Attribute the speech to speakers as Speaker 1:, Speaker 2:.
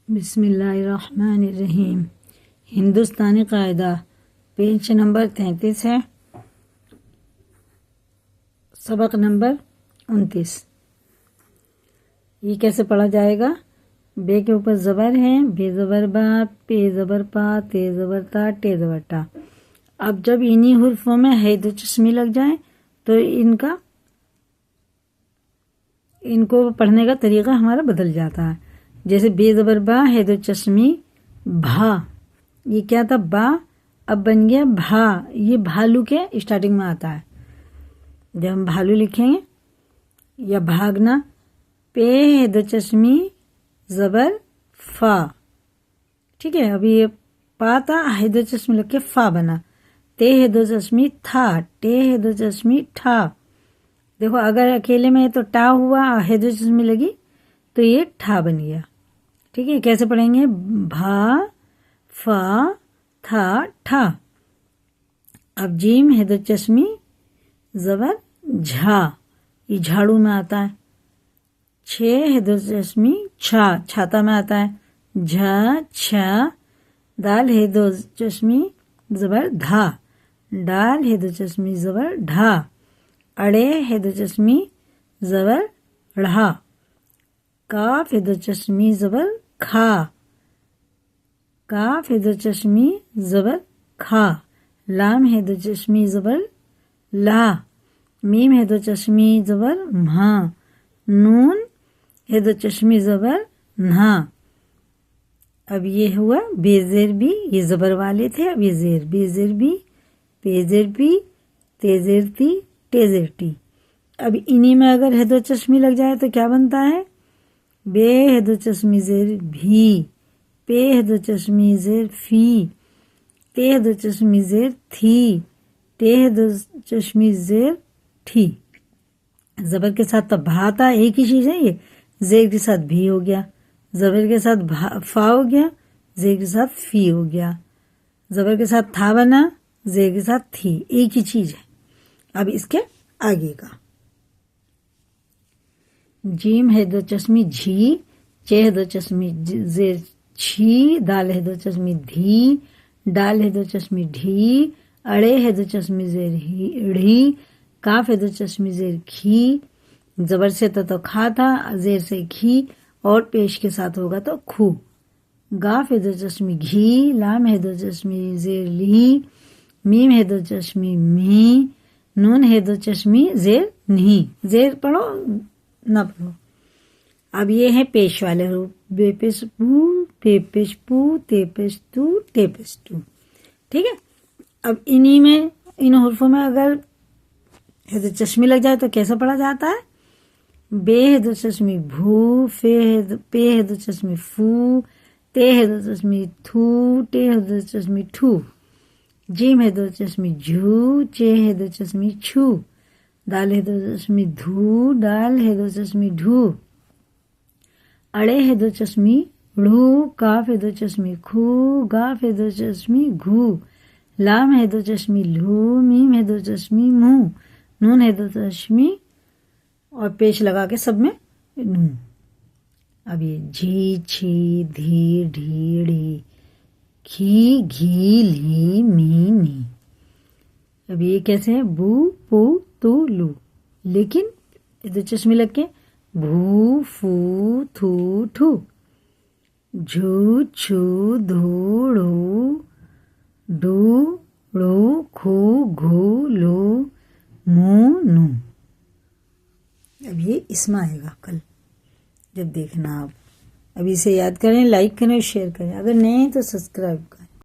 Speaker 1: بسم اللہ الرحمن الرحیم۔ ہندوستانی قاعدہ پیج نمبر 33 ہے، سبق نمبر 29۔ یہ کیسے پڑھا جائے گا؟ بے کے اوپر زبر ہے، بے زبر با، پے زبر پا، تے زبر تا، ٹے زبر ٹا۔ اب جب انہی حرفوں میں ہے دو چشمی لگ جائیں تو ان کو پڑھنے کا طریقہ ہمارا بدل جاتا ہے۔ جیسے بے زبر با ہے دو چشمی بھا، یہ کیا تھا با، اب بن گیا بھا۔ یہ بھالو کے اسٹارٹنگ میں آتا ہے، جب ہم بھالو لکھیں گے یا بھاگنا۔ پے ہے دو چشمی زبر فا، ٹھیک ہے۔ ابھی یہ پا تھا، ہے دو چشمی لگ کے فا بنا۔ تے ہے دو چشمی تھا، ٹے ہے دو چشمی ٹھا۔ دیکھو اگر اکیلے میں تو ٹا ہوا، ہے دو چشمی لگی تو یہ ٹھا بن گیا، ٹھیک ہے۔ کیسے پڑھیں گے؟ بھا فا تھا ٹھا۔ اب جیم ہے دو چشمی زبر جھا، یہ جھاڑو میں آتا ہے۔ چھ ہے دو چشمی چھا، چھاتا میں آتا ہے، جھا چھا۔ دال ہے دو چشمی زبر دھا، ڈال ہے دو چشمی زبر ڈھا۔ اڑے ہے دو چشمی زبر ڑھا۔ کاف ہے دو چشمی زبر کھا، کاف ہے دو چشمی زبر کھا۔ لام ہے دو چشمی زبر لا، میم ہے دو چشمی زبر مہا۔ نون ہے دو چشمی زبر نہا۔ اب یہ ہوا بے زیر بی، یہ زبر والے تھے، اب یہ زیر، بے زیر بی، پے زیر پی، تے زیر تی، ٹے زیر ٹی۔ اب انہی میں اگر ہے دو چشمی لگ جائے تو کیا بنتا ہے؟ بے ہے دو چشمی زیر بھی، پے ہے دو چشمی زیر فی، تے ہے دو چشمی زیر تھی، ٹے ہے دو چشمی زیر ٹھی۔ زبر کے ساتھ تب بھا تھا، ایک ہی چیز ہے یہ، زیر کے ساتھ بھی ہو گیا، زبر کے ساتھ فا ہو گیا، زیر کے ساتھ فی ہو گیا، زبر کے ساتھ تھا بنا، زیر کے ساتھ تھی، ایک ہی چیز ہے۔ اب اس کے آگے کا جیم ہے دو چشمی جھی، چے ہے دو چشمی زیر چھی، دال ہے دو چشمی دھی، ڈال ہے دو چشمی ڈھی، اڑے ہے دو چشمی زیر ڑھی، کاف ہے دو چشمی زیر کھی، زبر سے تو کھا تھا، زیر سے کھی، اور پیش کے ساتھ ہوگا تو کھو۔ گاف ہے دو چشمی گھی، لام ہے دو چشمی زیر لی، میم ہے دو چشمی می، نون ہے دو چشمی زیر نہیں۔ زیر پڑھو نہ پڑھو۔ اب یہ ہے پیش والے حروف، بے پیش بو، پے پیش پو، تے پیش تو، ٹے پیش تو، ٹھیک ہے۔ اب انہی میں ان حروفوں میں اگر ہے دو چشمی لگ جائے تو کیسا پڑھا جاتا ہے؟ بے ہے دو چشمی بھو، پے ہے دو چشمی فو، تے ہے دو چشمی تھو، ٹے ہے دو چشمی ٹھو۔ جیم ہے دو چشمی جھو، چے ہے دو چشمی چھو، دال ہے دو چشمی دھو، ڈال ہے دو چشمی ڈھو۔ اڑے ہے دو چشمی ڑھو، کاف ہے دو چشمی کھو، گاف ہے دو چشمی گھو۔ لام ہے دو چشمی لھو، میم ہے دو چشمی مو، نون ہے دو چشمی اور پیش لگا کے سب میں نون۔ اب یہ جھی چھی دھی ڈھی ڑھی، کھی گھی لی می نی۔ اب یہ کیسے ہے؟ بو پو تو لو، لیکن دو چشمی لگ کے بھو فو تھو ٹھو، جھو چھو دھو ڑو، ڈو ڑو کھو گھو لو مو نو۔ اب یہ اس میں آئے گا کل جب دیکھنا آپ۔ اب اسے یاد کریں، لائک کریں، شیئر کریں، اگر نہیں تو سبسکرائب کریں۔